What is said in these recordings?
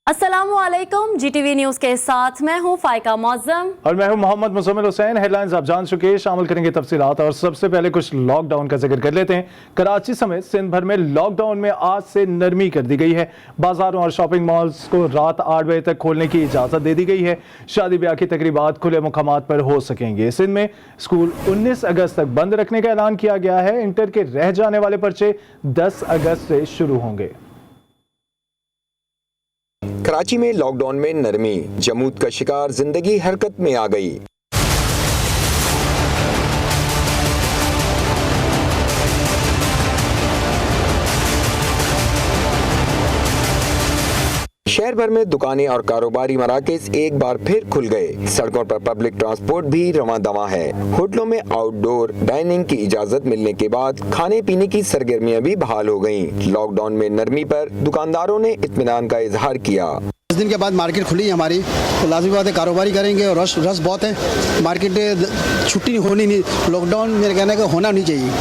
अस्सलामुअलैकुम, जीटीवी न्यूज के साथ मैं हूं फाइका मौजम और मैं हूं मोहम्मद मुजम्मिल हुसैन। हेडलाइंस आप जान चुके हैं, शामिल करेंगे तफसीलात। और सबसे पहले कुछ लॉकडाउन का जिक्र कर लेते हैं। कराची समेत सिंध भर में लॉकडाउन में आज से नरमी कर दी गई है। बाजारों और शॉपिंग मॉल्स को रात 8 बजे तक खोलने की इजाजत दे दी गई है। शादी ब्याह की तकरीबात खुले मुकामात पर हो सकेंगे। सिंध में स्कूल 19 अगस्त तक बंद रखने का ऐलान किया गया है। इंटर के रह जाने वाले पर्चे 10 अगस्त से शुरू होंगे। कराची में लॉकडाउन में नरमी, जमूद का शिकार जिंदगी हरकत में आ गई। शहर भर में दुकानें और कारोबारी मराकज एक बार फिर खुल गए। सड़कों पर पब्लिक ट्रांसपोर्ट भी रवां दवा है। होटलों में आउटडोर डाइनिंग की इजाजत मिलने के बाद खाने पीने की सरगर्मियां भी बहाल हो गईं। लॉकडाउन में नरमी पर दुकानदारों ने इत्मीनान का इजहार किया। 10 दिन के बाद मार्केट खुली है हमारी, तो लाजमी बात है कारोबारी करेंगे और रश बहुत है। मार्केट छुट्टी होनी नहीं, लॉकडाउन मेरे कहने का होना नहीं चाहिए।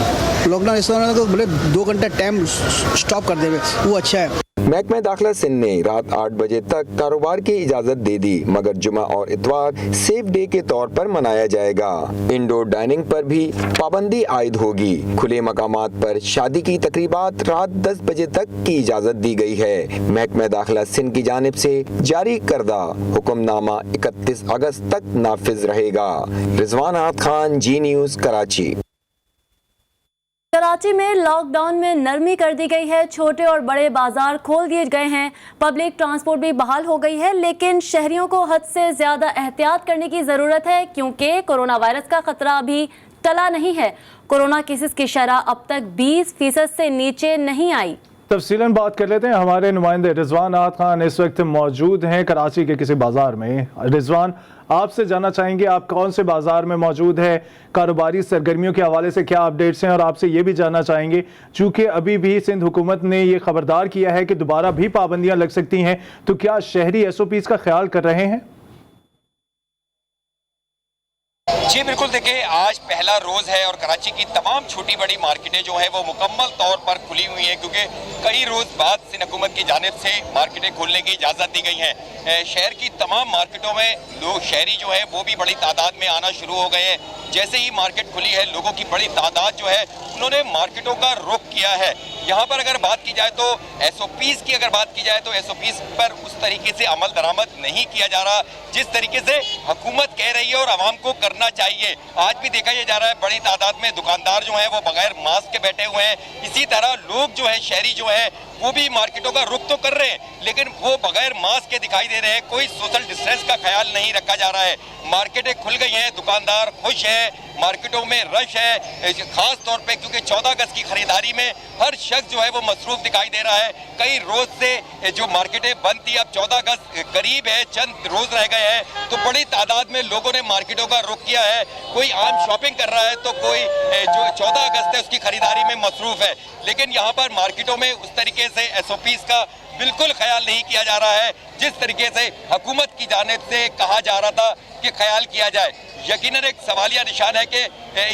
लॉकडाउन इस तरह तो बोले 2 घंटे टाइम स्टॉप कर देवे, वो अच्छा है। महकमा दाखिला सिंध ने रात 8 बजे तक कारोबार की इजाजत दे दी, मगर जुमा और इतवार सेफ डे के तौर पर मनाया जाएगा। इंडोर डाइनिंग पर भी पाबंदी आयद होगी। खुले मकामात पर शादी की तकरीबात रात 10 बजे तक की इजाजत दी गई है। महकमा दाखिला सिंध की जानिब से जारी करदा हुक्मनामा 31 अगस्त तक नाफिज रहेगा। रिजवान खान, जी न्यूज, कराची। कराची में लॉकडाउन में नरमी कर दी गई है। छोटे और बड़े बाजार खोल दिए गए हैं। पब्लिक ट्रांसपोर्ट भी बहाल हो गई है, लेकिन शहरियों को हद से ज्यादा एहतियात करने की जरूरत है, क्योंकि कोरोना वायरस का खतरा अभी टला नहीं है। कोरोना केसेस की शरह अब तक 20% से नीचे नहीं आई। तफसीलन बात कर लेते हैं। हमारे नुमाइंदे रिजवान खान इस वक्त मौजूद हैं कराची के किसी बाजार में। रिजवान, आपसे जानना चाहेंगे आप कौन से बाजार में मौजूद है, कारोबारी सरगर्मियों के हवाले से क्या अपडेट्स हैं, और आपसे ये भी जानना चाहेंगे चूंकि अभी भी सिंध हुकूमत ने ये खबरदार किया है कि दोबारा भी पाबंदियां लग सकती हैं, तो क्या शहरी SOPs का ख्याल कर रहे हैं? जी बिल्कुल, देखिए आज पहला रोज है और कराची की तमाम छोटी बड़ी मार्केटें जो है वो मुकम्मल तौर पर खुली हुई हैं, क्योंकि कई रोज बाद सिंध हुकूमत की जानिब से मार्केटें खोलने की इजाज़त दी गई है। शहर की तमाम मार्केटों में लोग शहरी जो है वो भी बड़ी तादाद में आना शुरू हो गए हैं। जैसे ही मार्केट खुली है, लोगों की बड़ी तादाद जो है उन्होंने मार्केटों का रुख किया है। यहाँ पर अगर बात की जाए तो SOPs की अगर बात की जाए तो SOPs पर उस तरीके से अमल दरामद नहीं किया जा रहा जिस तरीके से हुकूमत कह रही है और आवाम को करना चाहिए। आज भी देखा यह जा रहा है बड़ी तादाद में दुकानदार जो है वो बगैर मास्क के बैठे हुए हैं। इसी तरह लोग जो है शहरी जो है वो भी मार्केटों का रुख तो कर रहे हैं, लेकिन वो बगैर मास्क के दिखाई दे रहे हैं। कोई सोशल डिस्टेंस का ख्याल नहीं रखा जा रहा है। मार्केटें खुल गई हैं, दुकानदार खुश हैं, मार्केटों में रश है, खास तौर पे क्योंकि 14 अगस्त की खरीदारी में हर शख्स जो है वो मसरूफ दिखाई दे रहा है। कई रोज से जो मार्केटें बंद थी, अब 14 अगस्त करीब है, चंद रोज रह गए हैं, तो बड़ी तादाद में लोगों ने मार्केटों का रुख किया है। कोई आम शॉपिंग कर रहा है तो कोई जो 14 अगस्त है उसकी खरीदारी में मसरूफ है। लेकिन यहाँ पर मार्केटों में उस तरीके से SOPs का बिल्कुल ख्याल नहीं किया जा रहा है जिस तरीके से हुकूमत की जानिब से कहा जा रहा था कि ख्याल किया जाए। यकीनन एक सवालिया निशान है कि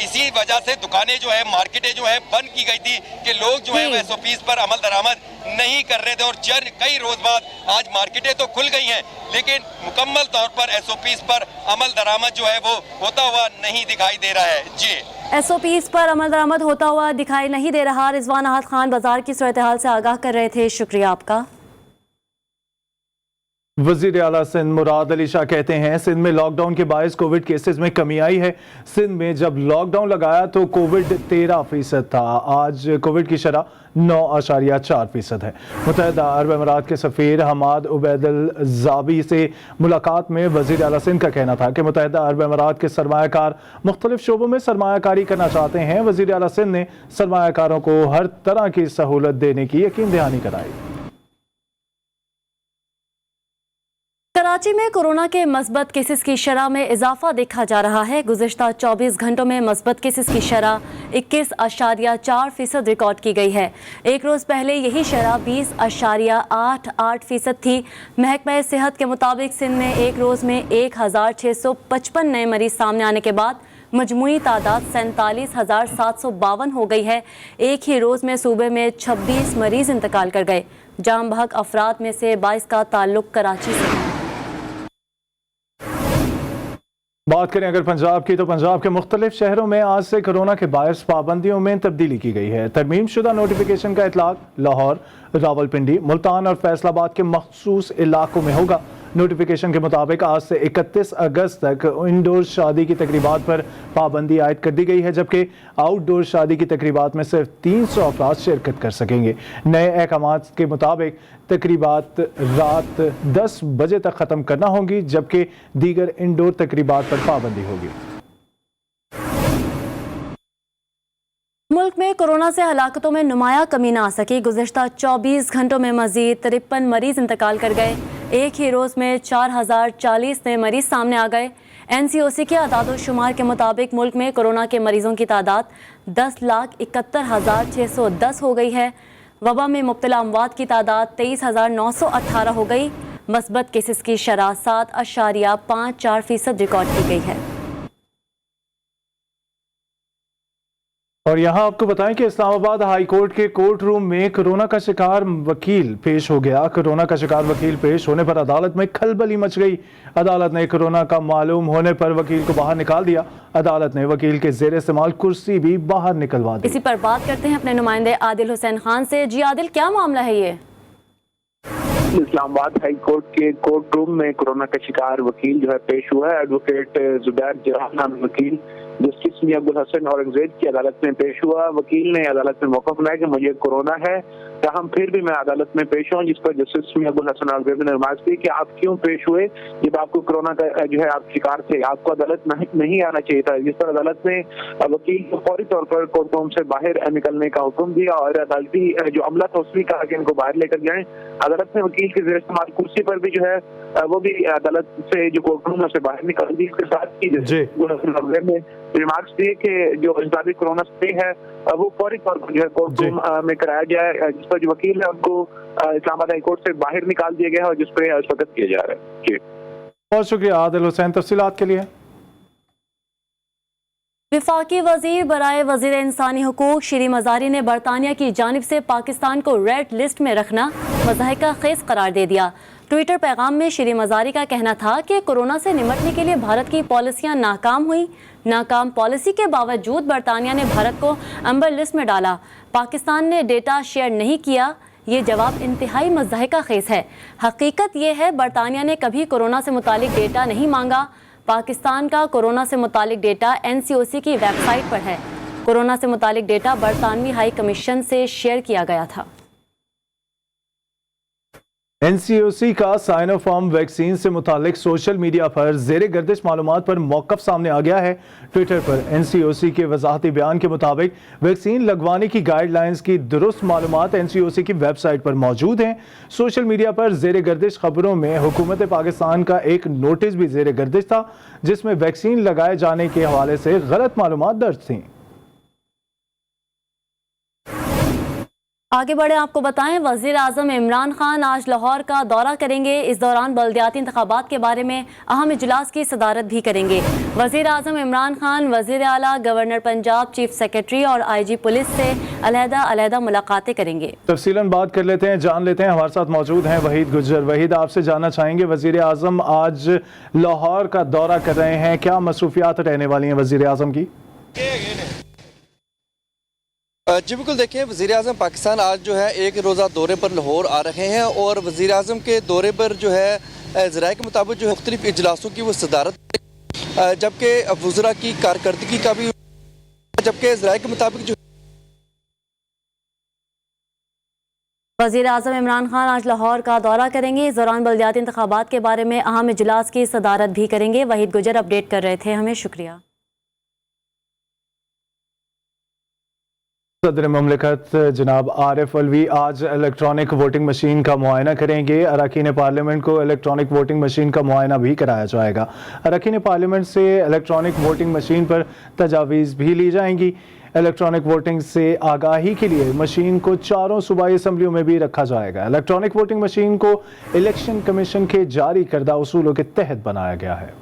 इसी वजह से दुकानें जो है, मार्केटें जो है बंद की गई थी कि लोग जो है SOPs पर अमल दरामद नहीं कर रहे थे। और कई रोज बाद आज मार्केटें तो खुल गई हैं, लेकिन मुकम्मल तौर पर SOPs पर अमल दरामद जो है वो होता हुआ नहीं दिखाई दे रहा है। जी, SOPs पर अमल दरामद होता हुआ दिखाई नहीं दे रहा। रिजवान खान बाजार की सूरत हाल से आगाह कर रहे थे, शुक्रिया आपका। वज़ीर आला सिंध मुराद अली शाह कहते हैं सिंध में लॉकडाउन के बायस कोविड केसेस में कमी आई है। सिंध में जब लॉकडाउन लगाया तो कोविड 13% था, आज कोविड की शरह 9.4% है। मुत्तहिदा अरब अमीरात के सफ़ीर हमाद उबैदुल ज़ाबी से मुलाकात में वज़ीर आला सिंध का कहना था कि मुत्तहिदा अरब अमीरात के सरमायाकार मुख्तलिफ शोबों में सरमायाकारी करना चाहते हैं। वज़ीर आला सिंध ने सरमायाकारों को हर तरह की सहूलत देने की यकीन दहानी कराई। कराची में कोरोना के मस्बत केसेस की शरह में इजाफा देखा जा रहा है। गुज़िश्ता 24 घंटों में मस्बत केसेस की शरह 21.4% रिकॉर्ड की गई है। एक रोज़ पहले यही शरह 20.88% थी। महकमा सेहत के मुताबिक सिंध में एक रोज़ में 1655 नए मरीज सामने आने के बाद मजमूई तादाद 47,752 हो गई है। एक ही रोज़ में सूबे में 26 मरीज इंतकाल कर गए। जाम बहक अफराद में से 22 का ताल्लुक कराची से है। बात करें अगर पंजाब की, तो पंजाब के मुख्तलिफ शहरों में आज से कोरोना के बायस पाबंदियों में तब्दीली की गई है। तरमीम शुदा नोटिफिकेशन का इतलाक लाहौर, रावलपिंडी, मुल्तान और फैसलाबाद के मखसूस इलाकों में होगा। नोटिफिकेशन के मुताबिक आज से 31 अगस्त तक इंडोर शादी की तकरीबात पर पाबंदी आयद कर दी गई है, जबकि आउटडोर शादी की तकरीबात में सिर्फ 300 अफराद शिरकत कर सकेंगे। नए अहकामात के मुताबिक तकरीबात रात 10 बजे तक ख़त्म करना होगी, जबकि दीगर इंडोर तकरीबात पर पाबंदी होगी। मुल्क में कोरोना से हलाकतों में नुमाया कमी ना आ सकी। गुज़िश्ता 24 घंटों में मजीद 53 मरीज इंतकाल कर गए। एक ही रोज़ में 4040 नए मरीज सामने आ गए। NCOC के अदाद-ओ-शुमार के मुताबिक मुल्क में कोरोना के मरीजों की तादाद 10,71,610 हो गई है। वबा में मुब्तला अमवात की तादाद 23,918 हो गई। मस्बत केसेस की शरह 7.54% रिकॉर्ड की गई है। और यहाँ आपको बताएं कि इस्लामाबाद हाई कोर्ट के कोर्ट रूम में कोरोना का शिकार वकील पेश हो गया। कोरोना का शिकार वकील पेश होने पर अदालत में खलबली मच गई। अदालत ने कोरोना का मालूम होने पर वकील को बाहर निकाल दिया। अदालत ने वकील के जेर इस्तेमाल कुर्सी भी बाहर निकलवा दी। इसी पर बात करते हैं अपने नुमाइंदे आदिल हुसैन खान से। जी आदिल, क्या मामला है ये? इस्लामाबाद हाई कोर्ट के कोर्ट रूम में कोरोना का शिकार वकील जो है पेश हुआ है। एडवोकेट जुबैर जराह नामी वकील जस्टिस मियां अब्दुल हसन औरंगजेब की अदालत में पेश हुआ। वकील ने अदालत में मौका बनाया कि मुझे कोरोना है, ताहम फिर भी मैं अदालत में पेश हूँ, जिस पर जस्टिस मियां अब्दुल हसन औरंगजेब ने नमाज की कि आप क्यों पेश हुए जब आपको कोरोना का जो है आप शिकार थे, आपको अदालत नहीं आना चाहिए था। जिस पर अदालत ने वकील को फौरी तौर पर कोर्ट रूम से बाहर निकलने का हुक्म दिया और अदालती जो अमला था उसने कहा कि इनको बाहर लेकर जाएं। अदालत ने वकील के जेर इस्तेमाल कुर्सी पर भी जो है वो भी अदालत से जो कोर्ट रूम से बाहर निकाल दी। इसके साथ ही ने रिमार्क्स दिए कि जो मुताबिक कोरोना स्टे है वो फौरी तौर पर जो है कोर्ट रूम में कराया जाए, जिस पर जो वकील है उनको इस्लामाबाद हाई कोर्ट से बाहर निकाल दिया गया है और जिस पर स्वागत किया जा रहा है। जी बहुत शुक्रिया आदिल हुसैन तफसीलात के लिए। विफाकी वजीर बराए वजीर इंसानी हुकूक शीरी मजारी ने बरतानिया की जानिब से पाकिस्तान को रेड लिस्ट में रखना मज़ाहिका खेज करार दे दिया। ट्विटर पैगाम में शीरी मजारी का कहना था कि कोरोना से निपटने के लिए भारत की पॉलिसियां नाकाम हुई। नाकाम पॉलिसी के बावजूद बरतानिया ने भारत को अंबर लिस्ट में डाला। पाकिस्तान ने डेटा शेयर नहीं किया। ये जवाब इंतहाई मज़ाहिका खेज है। हकीकत ये है बरतानिया ने कभी कोरोना से मुतालिक डेटा नहीं मांगा। पाकिस्तान का कोरोना से मुतालिक डेटा NCOC की वेबसाइट पर है। कोरोना से मुतालिक डेटा बरतानवी हाई कमीशन से शेयर किया गया था। NCOC का साइनोफार्म वैक्सीन से मुतालिक सोशल मीडिया पर जेर गर्दिश मालूमात पर मौक़िफ़ सामने आ गया है। ट्विटर पर NCOC के वजाहती बयान के मुताबिक वैक्सीन लगवाने की गाइडलाइंस की दुरुस्त मालूमात NCOC की वेबसाइट पर मौजूद हैं। सोशल मीडिया पर जेर गर्दिश खबरों में हुकूमत पाकिस्तान का एक नोटिस भी जेर गर्दिश था, जिसमें वैक्सीन लगाए जाने के हवाले से गलत मालूमात दर्ज थीं। आगे बढ़े आपको बताएं, वज़ीर आज़म इमरान खान आज लाहौर का दौरा करेंगे। इस दौरान बल्दियाती इंतखाबात के बारे में अहम इजलास की सदारत भी करेंगे। वज़ीर आज़म इमरान खान वज़ीर आला, गवर्नर पंजाब, चीफ सेक्रेटरी और IG पुलिस से अलहदा मुलाकातें करेंगे। तफसीलन बात कर लेते हैं, जान लेते हैं। हमारे साथ मौजूद हैं वहीद गुज्जर। वहीद, आपसे जानना चाहेंगे, वज़ीर आज़म आज लाहौर का दौरा कर रहे हैं, क्या मसरूफियात रहने वाली हैं वज़ीर आज़म की? जी बिल्कुल, देखिए वज़ीर आज़म पाकिस्तान आज जो है एक रोज़ा दौरे पर लाहौर आ रहे हैं और वज़ीर आज़म के दौरे पर जो है ज़राए के मुताबिक जो मुख्तलिफ इजलासों की वो सदारत, जबकि वज़रा की कारकर्दगी का भी, जबकि ज़राए के मुताबिक जो वज़ीर आज़म इमरान खान आज लाहौर का दौरा करेंगे। इस दौरान बल्दियाती इंतखाबात के बारे में अहम इजलास की सदारत भी करेंगे। वहीद गुज्जर अपडेट कर रहे थे, हमें शुक्रिया। सदर मुमलिकत जनाब आरिफ अलवी आज इलेक्ट्रॉनिक वोटिंग मशीन का मुआयना करेंगे। अरकान पार्लियामेंट को इलेक्ट्रॉनिक वोटिंग मशीन का मुआयना भी कराया जाएगा। अरकान पार्लियामेंट से इलेक्ट्रॉनिक वोटिंग मशीन पर तजावीज़ भी ली जाएंगी। इलेक्ट्रॉनिक वोटिंग से आगाही के लिए मशीन को चारों सूबाई असम्बलियों में भी रखा जाएगा। इलेक्ट्रॉनिक वोटिंग मशीन को इलेक्शन कमीशन के जारी करदा उसूलों के तहत बनाया गया है।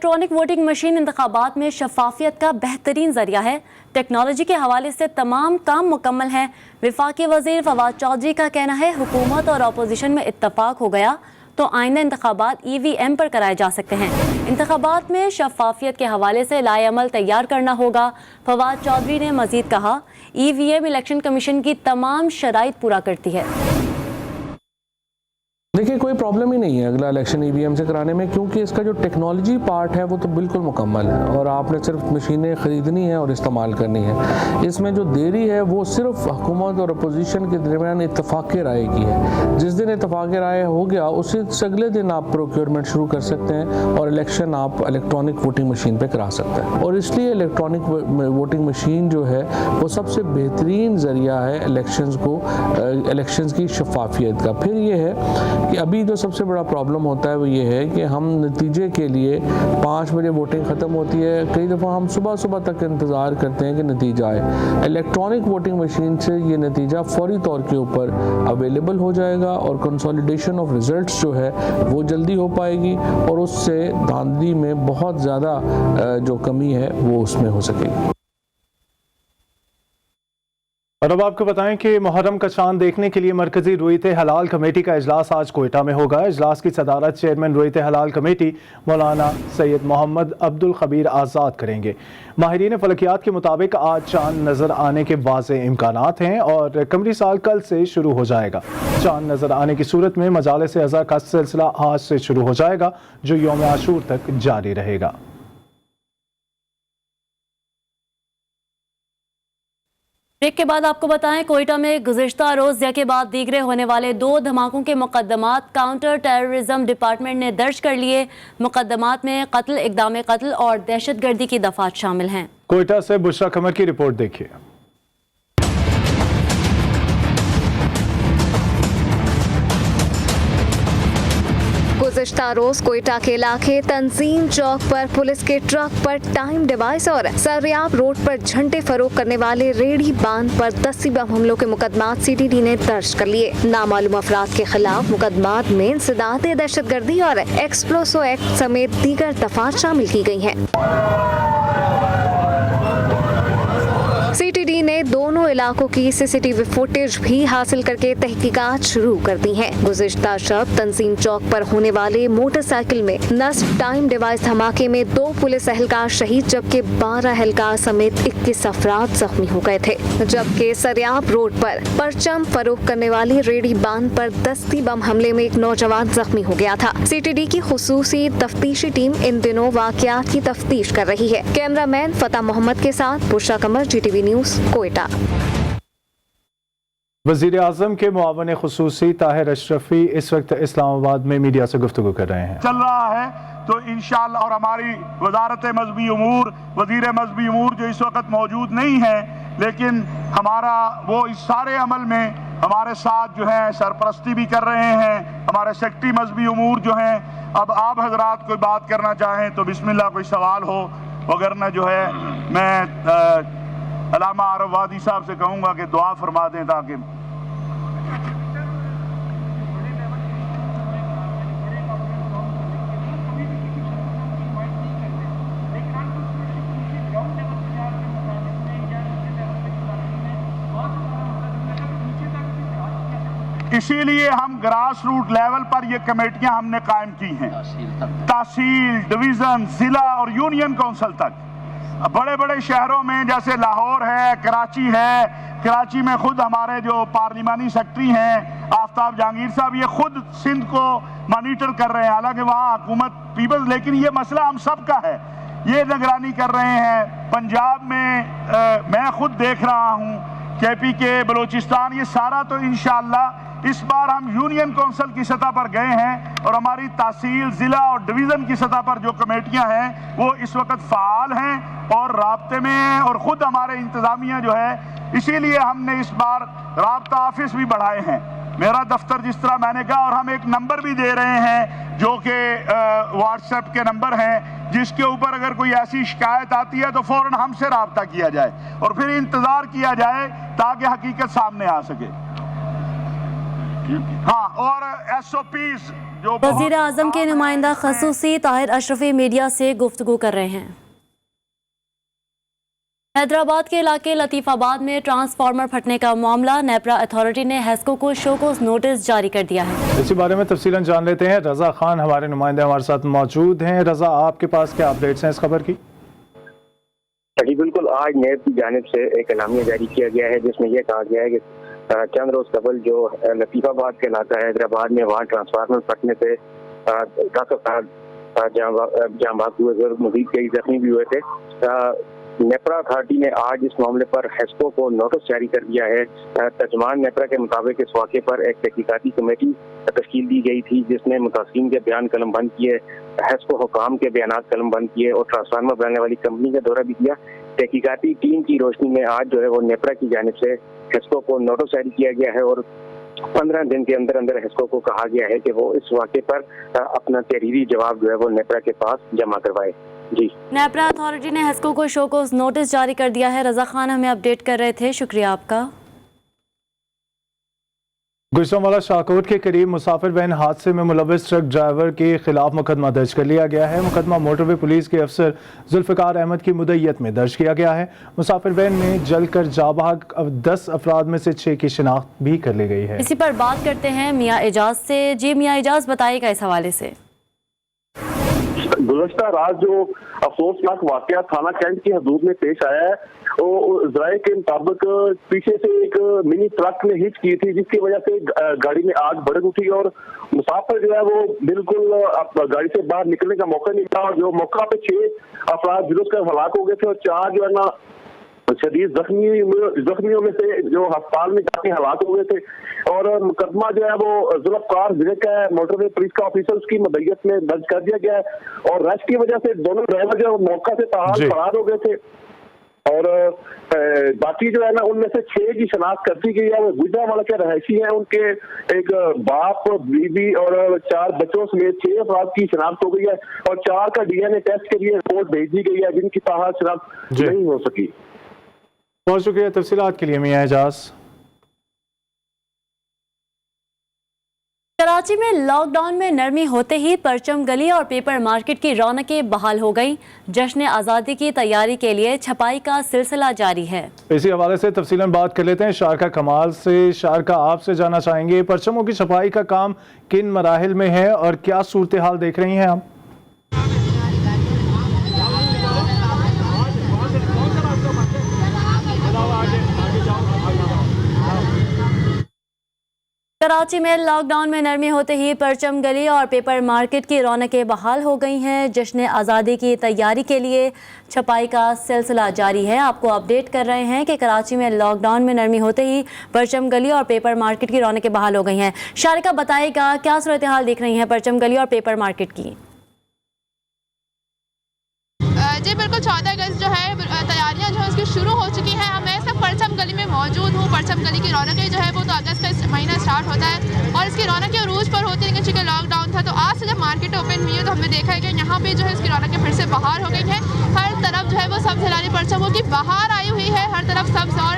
इलेक्ट्रॉनिक वोटिंग मशीन इंतखाबात में शफाफियत का बेहतरीन जरिया है। टेक्नोलॉजी के हवाले से तमाम काम मुकम्मल हैं। वफाकी वजीर फवाद चौधरी का कहना है हुकूमत और अपोजिशन में इत्तफाक हो गया तो आइंदा इंतखाबात EVM पर कराए जा सकते हैं। इंतखाबात में शफाफियत के हवाले से लाएअमल तैयार करना होगा। फवाद चौधरी ने मजीद कहा EVM इलेक्शन कमीशन की तमाम शराइत पूरा करती है। देखिए कोई प्रॉब्लम ही नहीं है अगला इलेक्शन EVM से कराने में, क्योंकि इसका जो टेक्नोलॉजी पार्ट है वो तो बिल्कुल मुकम्मल है और आपने सिर्फ मशीनें ख़रीदनी है और इस्तेमाल करनी है। इसमें जो देरी है वो सिर्फ हुकूमत और अपोजिशन के दरमियान इत्तफाक़ राय की है। जिस दिन इत्तफाक़ राय हो गया उसी अगले दिन आप प्रोक्योरमेंट शुरू कर सकते हैं और इलेक्शन आप इलेक्ट्रॉनिक वोटिंग मशीन पर करा सकते हैं। और इसलिए इलेक्ट्रॉनिक वोटिंग मशीन जो है वो सबसे बेहतरीन ज़रिया है इलेक्शंस की शफाफियत का। फिर ये है कि अभी जो सबसे बड़ा प्रॉब्लम होता है वो ये है कि हम नतीजे के लिए 5 बजे वोटिंग ख़त्म होती है, कई दफ़ा हम सुबह तक इंतज़ार करते हैं कि नतीजा आए। इलेक्ट्रॉनिक वोटिंग मशीन से ये नतीजा फौरी तौर के ऊपर अवेलेबल हो जाएगा और कंसोलिडेशन ऑफ रिज़ल्ट्स जो है वो जल्दी हो पाएगी और उससे धांधली में बहुत ज़्यादा जो कमी है वो उसमें हो सकेगी। और अब आपको बताएं कि मुहर्रम का चांद देखने के लिए मरकजी रुयत हलाल कमेटी का इजलास आज कोयटा में होगा। इजलास की सदारत चेयरमैन रुयत हलाल कमेटी मौलाना सैयद मोहम्मद अब्दुल खबीर आज़ाद करेंगे। माहिरीन फलकियात के मुताबिक आज चांद नज़र आने के वाज़े इम्कानात हैं और कमरी साल कल से शुरू हो जाएगा। चांद नज़र आने की सूरत में मजालिस अज़ा का सिलसिला आज से शुरू हो जाएगा जो यौम आशूर तक जारी रहेगा। ब्रेक के बाद आपको बताएं कोयटा में गुज़िश्ता रोज़ या के बाद दीगरे होने वाले 2 धमाकों के मुकदमात काउंटर टेररिज्म डिपार्टमेंट ने दर्ज कर लिए। मुकदमात में कत्ल, इक़दाम कत्ल और दहशतगर्दी की दफात शामिल हैं। कोयटा से बुशरा कमर की रिपोर्ट देखिए। गुज़िश्ता रोज कोयटा के इलाके तंजीम चौक पर पुलिस के ट्रक पर टाइम डिवाइस और सरियाब रोड पर झंडे फरोख्त करने वाले रेडी बांध पर 10 बम हमलों के मुकदमात CTD ने दर्ज कर लिए। नामालूम अफराद के खिलाफ मुकदमात में इंसदाद दहशतगर्दी और एक्सप्लोसिव एक्ट समेत दीगर दफात शामिल की गई हैं। CTD ने दोनों इलाकों की CCTV फुटेज भी हासिल करके तहकीकात शुरू कर दी हैं। गुज़िश्ता शब तंजीम चौक पर होने वाले मोटरसाइकिल में नस्ब टाइम डिवाइस धमाके में 2 पुलिस एहलकार शहीद जबकि 12 एहलकार समेत 21 अफराद जख्मी हो गए थे। जबकि सरियाब रोड पर परचम फरोख्त करने वाली रेडी बांध पर 10 बम हमले में एक नौजवान जख्मी हो गया था। CTD की खुसूसी तफ्तीशी टीम इन दिनों वाकयात की तफ्तीश कर रही है। कैमरामैन फतेह मोहम्मद के साथ बुशरा कमर, GTV न्यूज़, कोयटा। वज़ीर आज़म के मुआवन खुसूसी ताहिर अशरफी इस वक्त इस्लामाबाद में मीडिया से गुफ्तगू कर रहे हैं। चल रहा है तो इंशाअल्लाह, और हमारी वजारत मजहबी उमूर, वज़ीर मजहबी उमूर जो इस वक्त मौजूद नहीं है, लेकिन हमारा वो इस सारे अमल में हमारे साथ जो है सरपरस्ती भी कर रहे हैं। हमारे सेक्रेटरी मजहबी उमूर जो हैं, अब आप हजरात कोई बात करना चाहें तो बिस्मिल्लाह, कोई सवाल हो, वगरना जो है मैं अलामा आरफ वादी साहब से कहूँगा कि दुआ फरमा दें ताकि इसीलिए हम ग्रास रूट लेवल पर ये कमेटियां हमने कायम की हैं, तहसील, डिवीजन, जिला और यूनियन काउंसिल तक। बड़े बड़े शहरों में जैसे लाहौर है, कराची है, कराची में खुद हमारे जो पार्लिमानी सेक्रेटरी हैं आफ्ताब जहांगीर साहब, ये खुद सिंध को मॉनिटर कर रहे हैं। हालांकि वहाँ हुकूमत पीपल्स, लेकिन ये मसला हम सब का है, ये निगरानी कर रहे हैं। पंजाब में मैं खुद देख रहा हूँ, KPK, बलोचिस्तान, ये सारा तो इंशाअल्लाह इस बार हम यूनियन काउंसिल की सतह पर गए हैं और हमारी तहसील, ज़िला और डिवीज़न की सतह पर जो कमेटियां हैं वो इस वक्त फ़ाल हैं और राब्ते में हैं और ख़ुद हमारे इंतज़ामिया जो है, इसीलिए हमने इस बार राब्ता ऑफिस भी बढ़ाए हैं। मेरा दफ्तर जिस तरह मैंने कहा, और हम एक नंबर भी दे रहे हैं जो कि व्हाट्सएप के नंबर हैं, जिसके ऊपर अगर कोई ऐसी शिकायत आती है तो फ़ौरन हमसे रब्ता किया जाए और फिर इंतज़ार किया जाए ताकि हकीकत सामने आ सके। हाँ, और SOPs जो वज़ीर आज़म के नुमाइंदा खसूसी ताहिर अशरफी मीडिया से गुफ्तगू कर रहे हैं। हैदराबाद के इलाके लतीफ़ाबाद में ट्रांसफार्मर फटने का मामला, नेपरा अथॉरिटी ने हेस्को को शोकोस नोटिस जारी कर दिया है। इसी बारे में तफसीलन जान लेते हैं। रजा खान हमारे नुमाइंदे हमारे साथ मौजूद हैं। रजा, आपके पास क्या अपडेट्स हैं इस खबर की? जी बिल्कुल, आज नेब की जानिब से एक एलामिया जारी किया गया है जिसमें यह कहा गया है कि चंद रोज कबल जो लतीफ़ाबाद के इलाका है हैदराबाद में, वहाँ ट्रांसफार्मर फटने से 10 अफराद जाँ बाग हुए और मजीद कई जख्मी भी हुए थे। नेपरा अथॉरिटी ने आज इस मामले पर हेस्को को नोटिस जारी कर दिया है। तर्जमान नेपरा के मुताबिक इस वाक़े पर एक तहकीकाती कमेटी तश्कील दी गई थी जिसने मुतासिरीन के बयान कलम बंद किए, हेस्को हुकाम के बयान कलम बंद किए और ट्रांसफार्मर बनाने वाली कंपनी का दौरा भी किया। तहकीकाती टीम की रोशनी में आज जो है वो नेपरा की जानिब से हेस्को को नोटिस जारी किया गया है और 15 दिन के अंदर अंदर हेस्को को कहा गया है कि वो इस वाक़े पर अपना तहरीरी जवाब जो है वो नेपरा के पास जमा करवाए। जी, नेपरा अथॉरिटी ने हेस्को को शोकोस नोटिस जारी कर दिया है। रजा खान हमें अपडेट कर रहे थे, शुक्रिया आपका। गुजरांवाला शाहकोट के करीब मुसाफिर वैन हादसे में मुलविस ट्रक ड्राइवर के खिलाफ मुकदमा दर्ज कर लिया गया है। मुकदमा मोटरवे पुलिस के अफसर जुल्फिकार अहमद की मुद्दइयत में दर्ज किया गया है। मुसाफिर वैन में जलकर जाबाग 10 अफराद में से 6 की शिनाख्त भी कर ली गई है। इसी पर बात करते हैं मियाँ एजाज से। जी मियाँ एजाज, बताइएगा इस हवाले से। गुज़श्ता रात जो अफसोसनाक वाकया थाना कैंट की हदूद में पेश आया है, वो ज़राए के मुताबिक पीछे से एक मिनी ट्रक ने हिट की थी जिसकी वजह से गाड़ी में आग भड़क उठी और मुसाफिर जो है वो बिल्कुल गाड़ी से बाहर निकलने का मौका नहीं था और जो मौका पे 6 अफराद जुलूस हलाक हो गए थे और 4 जो है ना शदीद जख्मियों में से जो अस्पताल में जाके हलाक हो गए थे। और मुकदमा जो है वो जुल्फकार जिले का मोटरवे पुलिस का ऑफिसर उसकी मुद्दइयत में दर्ज कर दिया गया है और रश की वजह से दोनों ड्राइवर जो मौका से ताहाल फरार हो गए थे और बाकी जो है ना उनमें से 6 की शनाख्त कर दी गई है। वो गुजरांवाला के रहायशी हैं, उनके एक बाप, बीवी और 4 बच्चों समेत 6 अफराद की शनाख्त हो गई है और 4 का DNA टेस्ट के लिए रिपोर्ट भेज दी गई है जिनकी ताहाल शनाख्त नहीं हो सकी। बहुत शुक्रिया तफसीलात के लिए मियाँ एजाज। कराची में लॉकडाउन में नरमी होते ही परचम गली और पेपर मार्केट की रौनकें बहाल हो गई। जश्न आज़ादी की तैयारी के लिए छपाई का सिलसिला जारी है। इसी हवाले से तफसीलन बात कर लेते हैं शारका कमाल से। शारका, आपसे जानना चाहेंगे परचमों की छपाई का काम किन मराहिल में है और क्या सूरत हाल देख रही हैं आप? कराची में लॉकडाउन में नरमी होते ही परचम गली और पेपर मार्केट की रौनकें बहाल हो गई हैं। जश्न आज़ादी की तैयारी के लिए छपाई का सिलसिला जारी है। आपको अपडेट कर रहे हैं कि कराची में लॉकडाउन में नरमी होते ही परचम गली और पेपर मार्केट की रौनकें बहाल हो गई हैं। शारिका, बताइएगा क्या सूरत हाल देख रही हैं परचम गली और पेपर मार्केट की? जी बिल्कुल, 14 अगस्त जो है तैयारियां जो है उसकी शुरू हो चुकी हैं। मैं इस वक्त परचम गली में मौजूद हूँ। परचम गली की रौनकें जो है वो तो अगस्त का महीना स्टार्ट होता है और इसकी रौनकें अरूज पर होती है, लेकिन चूँकि लॉकडाउन था तो आज से जब मार्केट ओपन हुई है तो हमने देखा है कि यहाँ पे जो है इसकी रौनकें फिर से बहार हो गई हैं। हर तरफ जो है वो सब्ज़ हिलाली परचमों की बहार आई हुई है। हर तरफ सब्ज़ और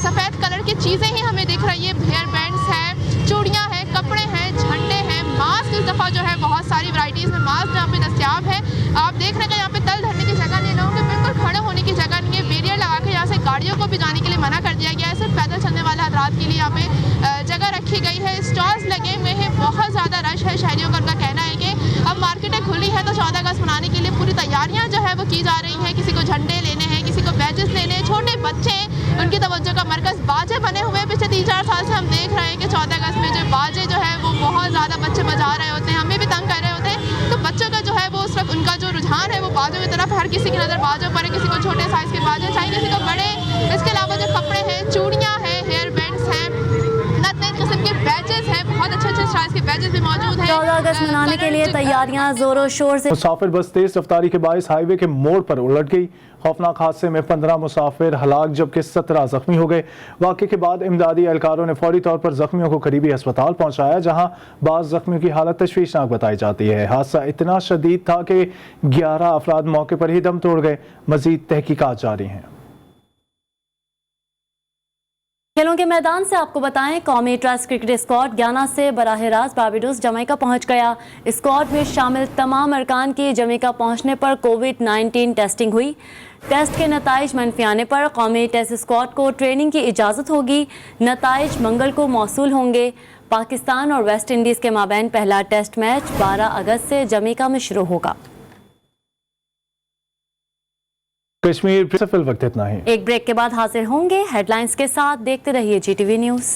सफ़ेद कलर की चीज़ें ही हमें दिख रही है। हेयर बैंड्स हैं, चूड़ियाँ हैं, कपड़े हैं, झंडे हैं, मास्क इस दफ़ा जो है बहुत सारी वैरायटीज़ में मास्क यहाँ पे दस्तियाब है। आप देख रहे हैं कि यहाँ पे तल धरने की जगह नहीं, लोगों के बिल्कुल खड़े होने की जगह नहीं है। बैरियर लगा के यहाँ से गाड़ियों को भी जाने के लिए मना कर दिया गया है। सिर्फ पैदल चलने वाले हजरात के लिए यहाँ पे जगह रखी गई है। स्टॉल्स लगे हुए हैं, बहुत ज़्यादा रश है। शहरियों का उनका कहना है कि अब मार्केटें खुली है तो 14 अगस्त मनाने के लिए पूरी तैयारियाँ जो है वो की जा रही हैं। किसी को झंडे लेने हैं, किसी को बैजेस लेने हैं, छोटे बच्चे उनकी तवज्जो का मरकज़ बाजे बने हुए हैं। पिछले 3-4 साल से हम देख रहे हैं कि 14 अगस्त में जो बाजे जो है वो बहुत ज़्यादा बच्चे बजा रहे होते हैं, हमें भी तंग कर रहे होते हैं। तो बच्चों का जो है वो उस वक्त उनका जो रुझान है वो बाजों की तरफ, हर किसी की नज़र बाजों पर है। किसी को छोटे साइज़ के बाजे चाहिए, किसी को बड़े। इसके अलावा जो कपड़े हैं, चूड़ियाँ हैं, हेयर बैंड्स हैं, नए किस्म के बैजेस हैं, बहुत अच्छे साइज़ के बैजेस भी मौजूद हैं। 14 अगस्त मनाने के लिए तैयारियां जोरों शोर से। मुसाफिर बस तेज रफ्तारी के बायस हाईवे के मोड़ पर उलट गई। खौफनाक हादसे में 15 मुसाफिर हलाक जबकि 17 जख्मी हो गए। वाक़े के बाद इमदादी एहलकारों ने फौरी तौर पर जख्मियों को करीबी अस्पताल पहुंचाया, जहां बाज़ जख्मियों की हालत तशवीशनाक बताई जाती है। हादसा इतना शदीद था कि 11 अफराद मौके पर ही दम तोड़ गए। मजीद तहकीकात जारी हैं। खेलों के मैदान से आपको बताएं, कौमी टेस्ट क्रिकेट स्क्वाड गयाना से बराह रास्त बारबाडोस जमैका पहुंच गया। स्क्वाड में शामिल तमाम अरकान की जमैका पहुंचने पर कोविड-19 टेस्टिंग हुई। टेस्ट के नताइज मनफी आने पर कौमी टेस्ट स्क्वाड को ट्रेनिंग की इजाज़त होगी। नताइज मंगल को मौसूल होंगे। पाकिस्तान और वेस्ट इंडीज़ के माबैन पहला टेस्ट मैच 12 अगस्त से जमैका में शुरू होगा। कश्मीर से फिल वक्त इतना ही। एक ब्रेक के बाद हाजिर होंगे हेडलाइंस के साथ। देखते रहिए GTV न्यूज़।